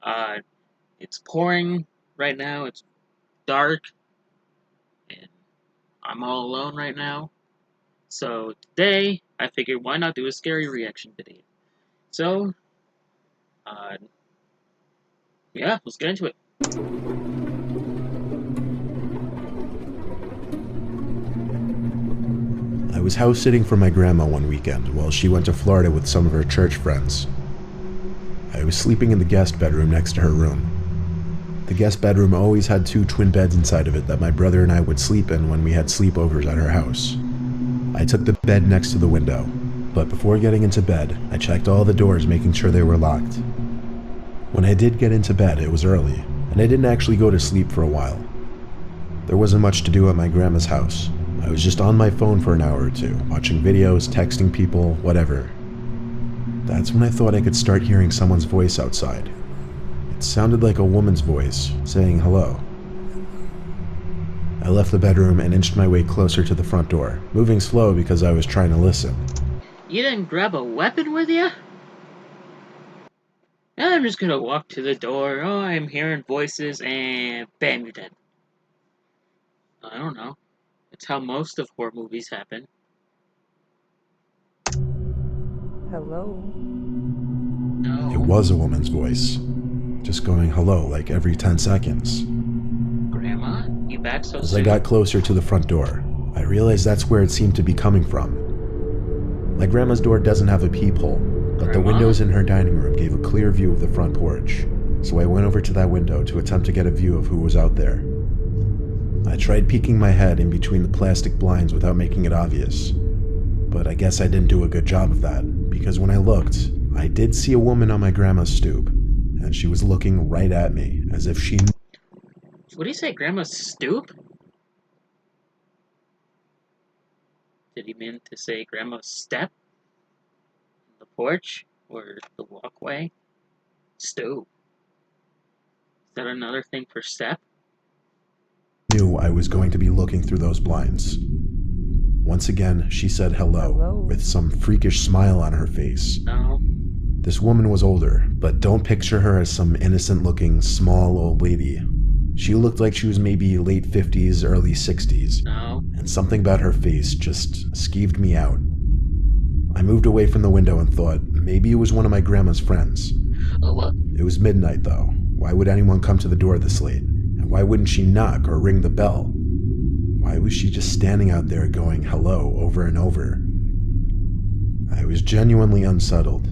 Uh, it's pouring right now. It's dark, and I'm all alone right now. So today, I figured why not do a scary reaction video. So, uh, yeah, let's get into it. I was house sitting for my grandma one weekend while she went to Florida with some of her church friends. I was sleeping in the guest bedroom next to her room. The guest bedroom always had 2 twin beds inside of it that my brother and I would sleep in when we had sleepovers at her house. I took the bed next to the window, but before getting into bed, I checked all the doors making sure they were locked. When I did get into bed, it was early, and I didn't actually go to sleep for a while. There wasn't much to do at my grandma's house. I was just on my phone for an hour or two, watching videos, texting people, whatever. That's when I thought I could start hearing someone's voice outside. It sounded like a woman's voice, saying hello. I left the bedroom and inched my way closer to the front door, moving slow because I was trying to listen. You didn't grab a weapon with you? I'm just gonna walk to the door. Oh, I'm hearing voices, and bam, you're dead. I don't know. It's how most of horror movies happen. Hello? No. It was a woman's voice, just going hello like every 10 seconds. Grandma? You back so As soon? I got closer to the front door, I realized that's where it seemed to be coming from. My grandma's door doesn't have a peephole, but the windows in her dining room gave a clear view of the front porch, so I went over to that window to attempt to get a view of who was out there. I tried peeking my head in between the plastic blinds without making it obvious, but I guess I didn't do a good job of that, because when I looked, I did see a woman on my grandma's stoop, and she was looking right at me, as if she knew. What do you say, Grandma's stoop? Did he mean to say Grandma's step? The porch? Or the walkway? Stoop. Is that another thing for step? Knew I was going to be looking through those blinds. Once again, she said hello, with some freakish smile on her face. No. This woman was older, but don't picture her as some innocent-looking, small old lady. She looked like she was maybe late 50s, early 60s, No. and something about her face just skeeved me out. I moved away from the window and thought maybe it was one of my grandma's friends. Oh, what? It was midnight, though. Why would anyone come to the door this late? And why wouldn't she knock or ring the bell? Why was she just standing out there going hello over and over? I was genuinely unsettled.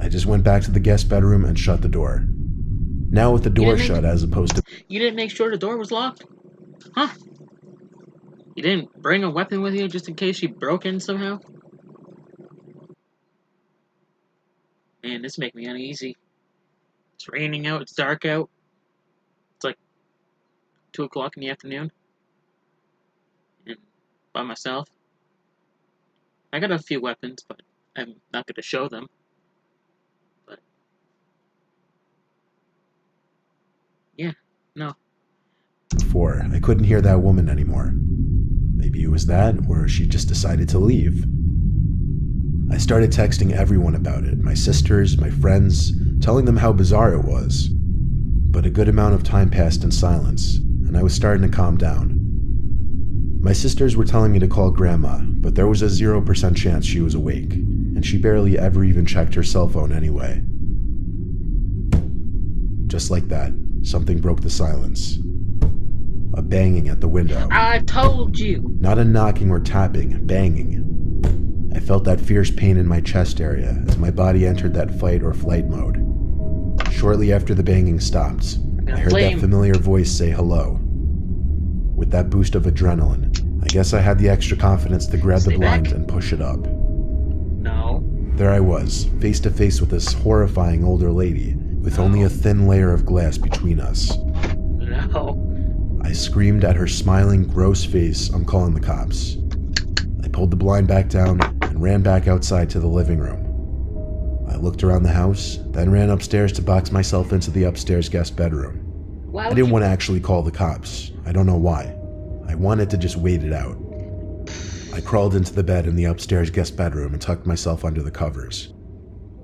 I just went back to the guest bedroom and shut the door. Now with the door shut as opposed to... You didn't make sure the door was locked? Huh? You didn't bring a weapon with you just in case she broke in somehow? Man, this makes me uneasy. It's raining out, it's dark out. It's like 2 o'clock in the afternoon. And by myself. I got a few weapons, but I'm not going to show them. But yeah, no. Before, I couldn't hear that woman anymore. Maybe it was that, or she just decided to leave. I started texting everyone about it, my sisters, my friends, telling them how bizarre it was. But a good amount of time passed in silence, and I was starting to calm down. My sisters were telling me to call Grandma, but there was a 0% chance she was awake, and she barely ever even checked her cell phone anyway. Just like that, something broke the silence. A banging at the window. I told you! Not a knocking or tapping, banging. I felt that fierce pain in my chest area as my body entered that fight or flight mode. Shortly after the banging stopped, I heard that familiar voice say hello. With that boost of adrenaline, I guess I had the extra confidence to grab the blind and push it up. No. There I was, face to face with this horrifying older lady, with only a thin layer of glass between us. No. I screamed at her smiling, gross face, "I'm calling the cops." I pulled the blind back down and ran back outside to the living room. I looked around the house, then ran upstairs to box myself into the upstairs guest bedroom. I didn't want to actually call the cops. I don't know why. I wanted to just wait it out. I crawled into the bed in the upstairs guest bedroom and tucked myself under the covers.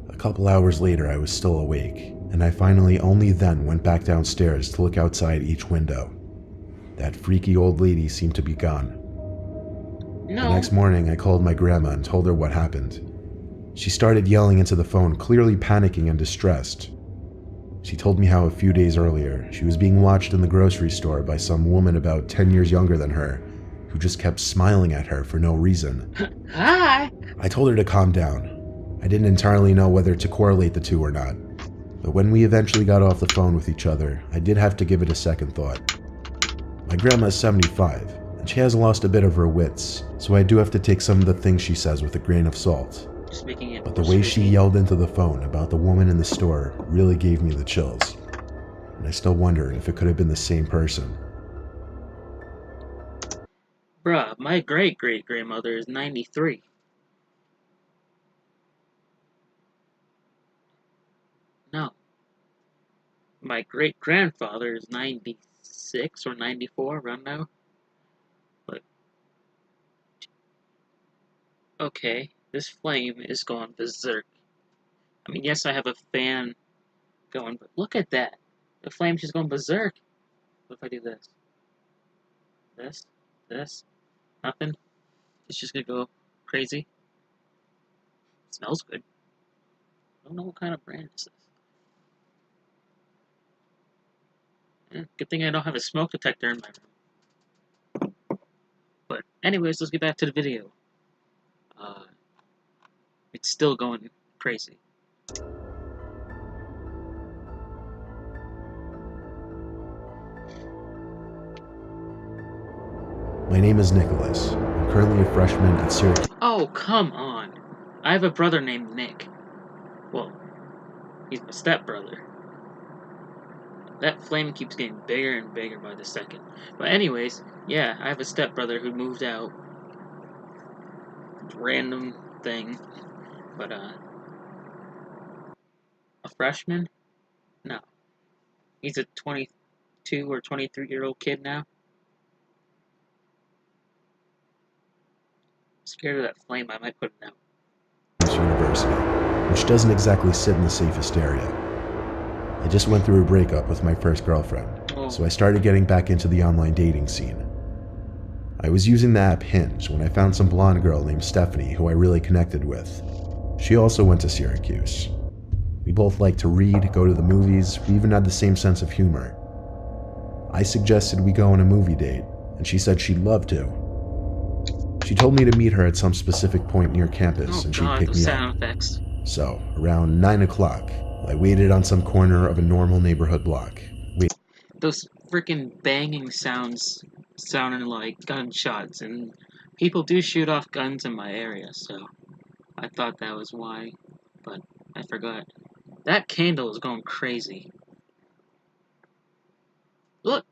A couple hours later, I was still awake, and I finally only then went back downstairs to look outside each window. That freaky old lady seemed to be gone. The No. next morning, I called my grandma and told her what happened. She started yelling into the phone, clearly panicking and distressed. She told me how a few days earlier, she was being watched in the grocery store by some woman about 10 years younger than her, who just kept smiling at her for no reason. Hi! I told her to calm down. I didn't entirely know whether to correlate the two or not, but when we eventually got off the phone with each other, I did have to give it a second thought. My grandma is 75, and she has lost a bit of her wits, so I do have to take some of the things she says with a grain of salt. Just making it But the more way she spooky. yelled into the phone about the woman in the store really gave me the chills. And I still wonder if it could have been the same person. Bruh, my great-great-grandmother is 93. No. My great-grandfather is 96 or 94, around now. But, okay, this flame is going berserk. I mean, yes, I have a fan going, but look at that. The flame's just going berserk. What if I do this? This, nothing. It's just gonna go crazy. Smells good. I don't know what kind of brand this is. Good thing I don't have a smoke detector in my room. But anyways, let's get back to the video. It's still going crazy. My name is Nicholas. I'm currently a freshman at Syracuse. Oh, come on. I have a brother named Nick. Well, he's my stepbrother. That flame keeps getting bigger and bigger by the second. But anyways, yeah, I have a stepbrother who moved out. Random thing. But, a freshman? No. He's a 22 or 23-year-old kid now. Scared of that flame, I might put it out. University, which doesn't exactly sit in the safest area. I just went through a breakup with my first girlfriend, so I started getting back into the online dating scene. I was using the app Hinge when I found some blonde girl named Stephanie who I really connected with. She also went to Syracuse. We both liked to read, go to the movies, we even had the same sense of humor. I suggested we go on a movie date, and she said she'd love to. She told me to meet her at some specific point near campus and she'd pick those me up. sound effects. So, around 9 o'clock, I waited on some corner of a normal neighborhood block. Those freaking banging sounds sounding like gunshots, and people do shoot off guns in my area, so I thought that was why, but I forgot. That candle is going crazy. Look!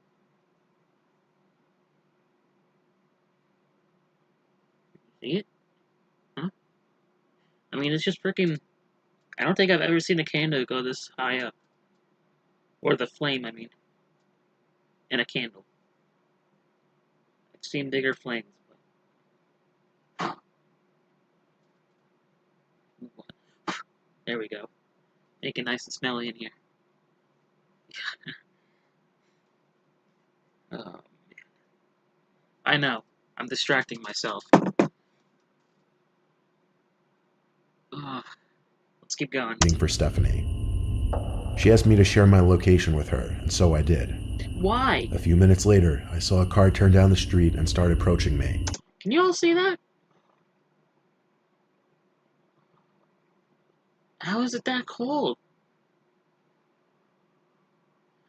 See it? Huh? I mean, it's just freaking... I don't think I've ever seen a candle go this high up. Or the flame, I mean. In a candle. I've seen bigger flames. But... There we go. Make it nice and smelly in here. Oh, man. I know. I'm distracting myself. Let's keep going. Waiting for Stephanie. She asked me to share my location with her, and so I did. Why? A few minutes later, I saw a car turn down the street and start approaching me. Can you all see that? How is it that cold?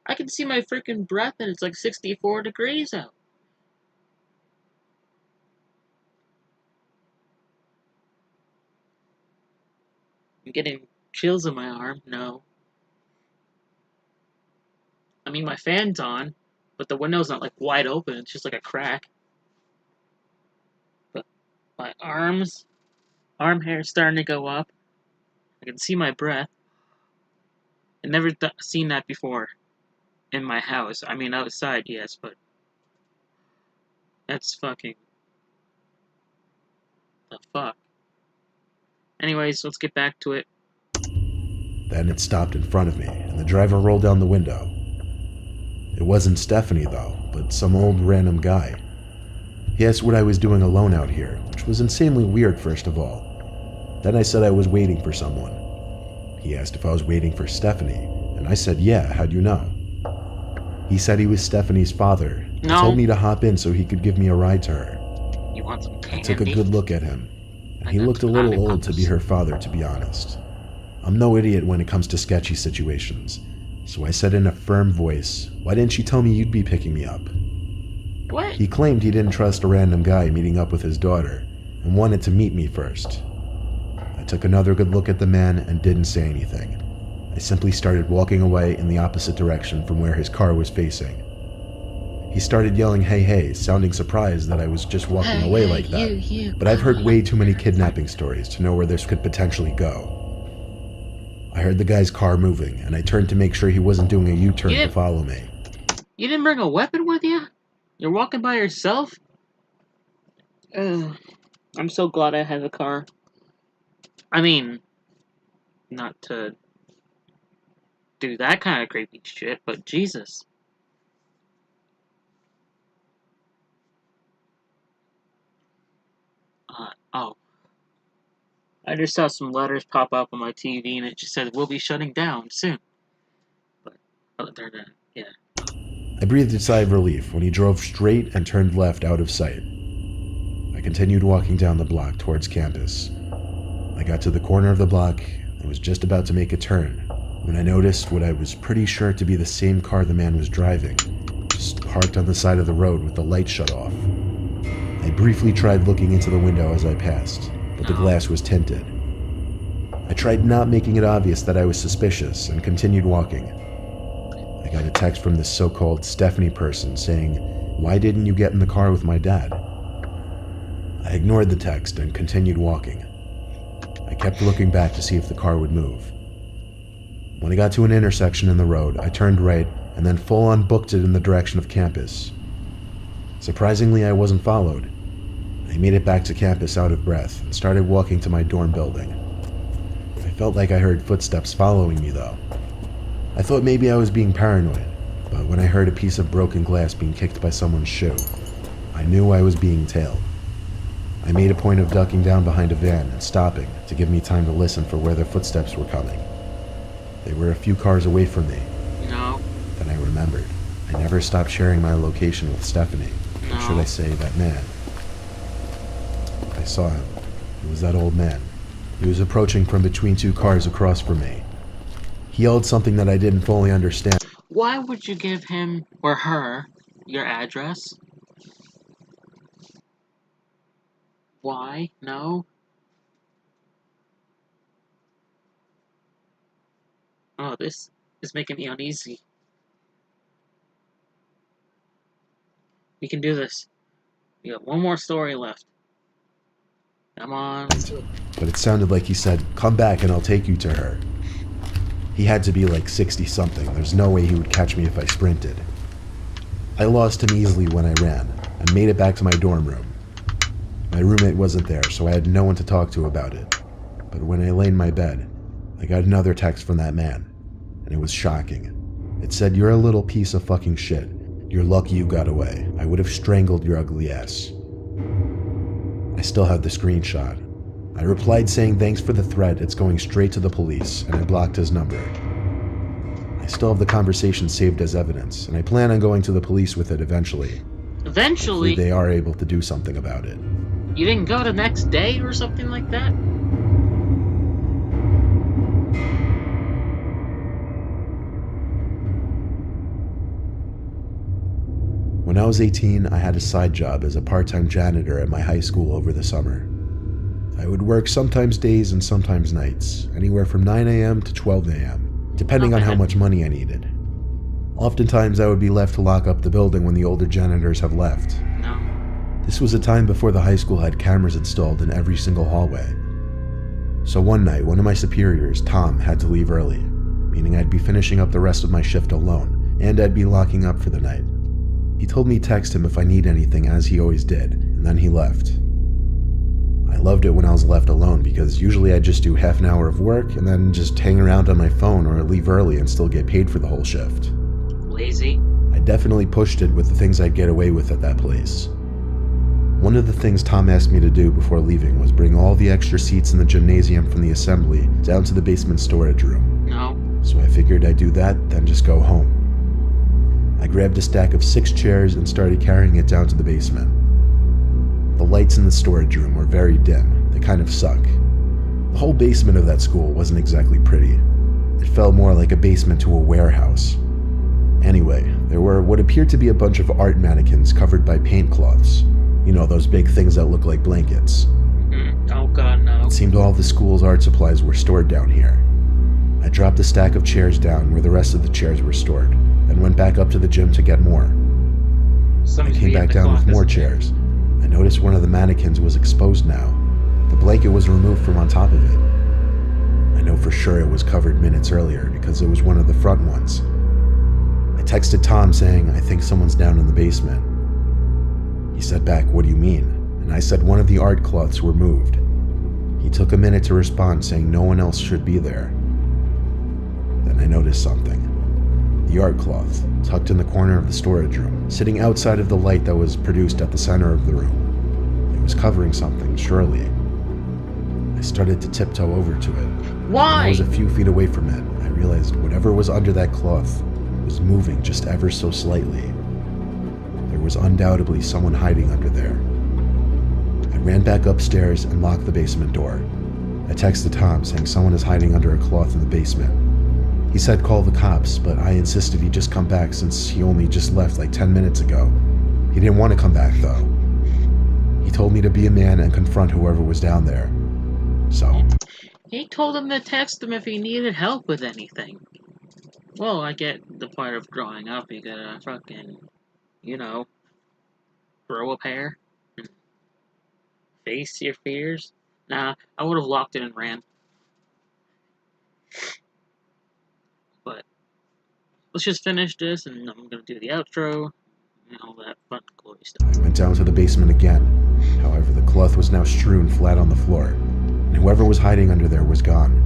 I can see my freaking breath and it's like 64 degrees out. I'm getting chills in my arm. No. I mean, my fan's on, but the window's not like wide open. It's just like a crack. But my arm hair is starting to go up. I can see my breath. I've never seen that before in my house. I mean, outside, yes, but that's fucking the fuck. Anyways, let's get back to it. Then it stopped in front of me, and the driver rolled down the window. It wasn't Stephanie, though, but some old random guy. He asked what I was doing alone out here, which was insanely weird, first of all. Then I said I was waiting for someone. He asked if I was waiting for Stephanie, and I said, yeah, how'd you know? He said he was Stephanie's father. He told me to hop in so he could give me a ride to her. You want some candy? I took a good look at him, and he looked a little old to be her father, to be honest. I'm no idiot when it comes to sketchy situations, so I said in a firm voice, why didn't you tell me you'd be picking me up? What? He claimed he didn't trust a random guy meeting up with his daughter, and wanted to meet me first. I took another good look at the man and didn't say anything. I simply started walking away in the opposite direction from where his car was facing. He started yelling, hey, hey, sounding surprised that I was just walking away like that. But I've heard way too many kidnapping stories to know where this could potentially go. I heard the guy's car moving, and I turned to make sure he wasn't doing a U-turn to follow me. You didn't bring a weapon with you? You're walking by yourself? I'm so glad I have a car. I mean, not to do that kind of creepy shit, but Jesus. Oh. I just saw some letters pop up on my TV and it just said, we'll be shutting down soon. But other than that, yeah. I breathed a sigh of relief when he drove straight and turned left out of sight. I continued walking down the block towards campus. I got to the corner of the block and was just about to make a turn when I noticed what I was pretty sure to be the same car the man was driving, just parked on the side of the road with the light shut off. I briefly tried looking into the window as I passed, but the glass was tinted. I tried not making it obvious that I was suspicious and continued walking. I got a text from this so-called Stephanie person saying, why didn't you get in the car with my dad? I ignored the text and continued walking. I kept looking back to see if the car would move. When I got to an intersection in the road, I turned right and then full-on booked it in the direction of campus. Surprisingly, I wasn't followed. I made it back to campus out of breath and started walking to my dorm building. I felt like I heard footsteps following me, though. I thought maybe I was being paranoid, but when I heard a piece of broken glass being kicked by someone's shoe, I knew I was being tailed. I made a point of ducking down behind a van and stopping to give me time to listen for where their footsteps were coming. They were a few cars away from me. No. Then I remembered. I never stopped sharing my location with Stephanie. No. Or should I say, that man. I saw him. It was that old man. He was approaching from between two cars across from me. He yelled something that I didn't fully understand. Why would you give him or her your address? Why? No? Oh, this is making me uneasy. We can do this. We got one more story left. Come on. But it sounded like he said, come back and I'll take you to her. He had to be like 60-something. There's no way he would catch me if I sprinted. I lost him easily when I ran and made it back to my dorm room. My roommate wasn't there, so I had no one to talk to about it. But when I lay in my bed, I got another text from that man, and it was shocking. It said, you're a little piece of fucking shit. You're lucky you got away. I would have strangled your ugly ass. I still have the screenshot. I replied saying thanks for the threat, it's going straight to the police, and I blocked his number. I still have the conversation saved as evidence, and I plan on going to the police with it eventually. Eventually? Hopefully they are able to do something about it. You didn't go the next day or something like that? When I was 18, I had a side job as a part-time janitor at my high school over the summer. I would work sometimes days and sometimes nights, anywhere from 9 a.m. to 12 a.m., depending on how much money I needed. Oftentimes, I would be left to lock up the building when the older janitors have left. No. This was a time before the high school had cameras installed in every single hallway. So one night, one of my superiors, Tom, had to leave early, meaning I'd be finishing up the rest of my shift alone, and I'd be locking up for the night. He told me text him if I need anything, as he always did, and then he left. I loved it when I was left alone because usually I'd just do half an hour of work and then just hang around on my phone or leave early and still get paid for the whole shift. Lazy. I definitely pushed it with the things I'd get away with at that place. One of the things Tom asked me to do before leaving was bring all the extra seats in the gymnasium from the assembly down to the basement storage room. No. So I figured I'd do that, then just go home. I grabbed a stack of 6 chairs and started carrying it down to the basement. The lights in the storage room were very dim. They kind of suck. The whole basement of that school wasn't exactly pretty. It felt more like a basement to a warehouse. Anyway, there were what appeared to be a bunch of art mannequins covered by paint cloths. You know, those big things that look like blankets. Oh god, no. It seemed all the school's art supplies were stored down here. I dropped a stack of chairs down where the rest of the chairs were stored, and went back up to the gym to get more. I came back down with more chairs. I noticed one of the mannequins was exposed now. The blanket was removed from on top of it. I know for sure it was covered minutes earlier because it was one of the front ones. I texted Tom saying, I think someone's down in the basement. He said back, what do you mean? And I said one of the art cloths were moved. He took a minute to respond saying no one else should be there. Then I noticed something. The art cloth, tucked in the corner of the storage room, sitting outside of the light that was produced at the center of the room. It was covering something, surely. I started to tiptoe over to it. When I Why? was a few feet away from it, I realized whatever was under that cloth was moving just ever so slightly. There was undoubtedly someone hiding under there. I ran back upstairs and locked the basement door. I texted Tom saying someone is hiding under a cloth in the basement. He said call the cops, but I insisted he just come back since he only just left like 10 minutes ago. He didn't want to come back though. He told me to be a man and confront whoever was down there. So, He told him to text him if he needed help with anything. Well, I get the part of growing up, you gotta fucking, you know, grow a pair and face your fears. Nah, I would have locked it and ran. But let's just finish this, and I'm gonna do the outro and all that fun glory stuff. I went down to the basement again. However, the cloth was now strewn flat on the floor, and whoever was hiding under there was gone.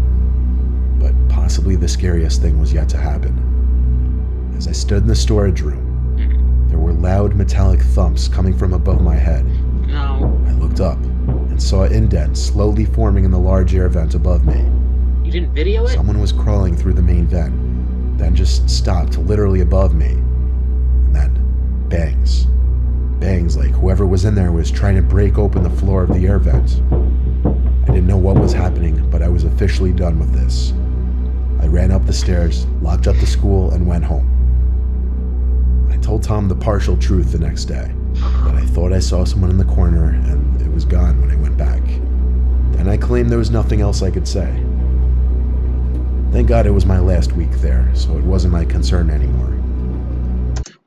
But possibly the scariest thing was yet to happen. As I stood in the storage room, there were loud metallic thumps coming from above my head. No, I looked up and saw an indent slowly forming in the large air vent above me. you didn't video it? Someone was crawling through the main vent, then just stopped literally above me. And then, bangs. Bangs like whoever was in there was trying to break open the floor of the air vent. I didn't know what was happening, but I was officially done with this. I ran up the stairs, locked up the school, and went home. I told Tom the partial truth the next day, that I thought I saw someone in the corner and it was gone when I went back. Then I claimed there was nothing else I could say. Thank God it was my last week there, so it wasn't my concern anymore.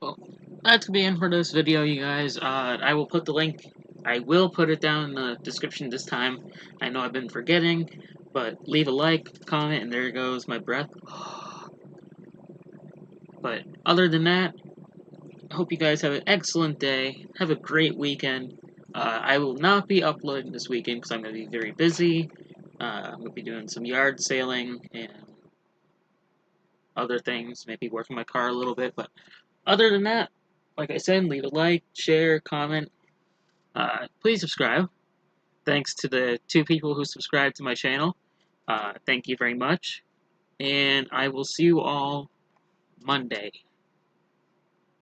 Well, that's gonna be it for this video, you guys. I will put the link. I will put it down in the description this time. I know I've been forgetting, but leave a like, comment, and there goes my breath. But other than that, I hope you guys have an excellent day. Have a great weekend. I will not be uploading this weekend because I'm going to be very busy. I'm going to be doing some yard sailing and other things. Maybe work on my car a little bit. But other than that, like I said, leave a like, share, comment. Please subscribe. Thanks to the 2 people who subscribed to my channel. Thank you very much. And I will see you all Monday.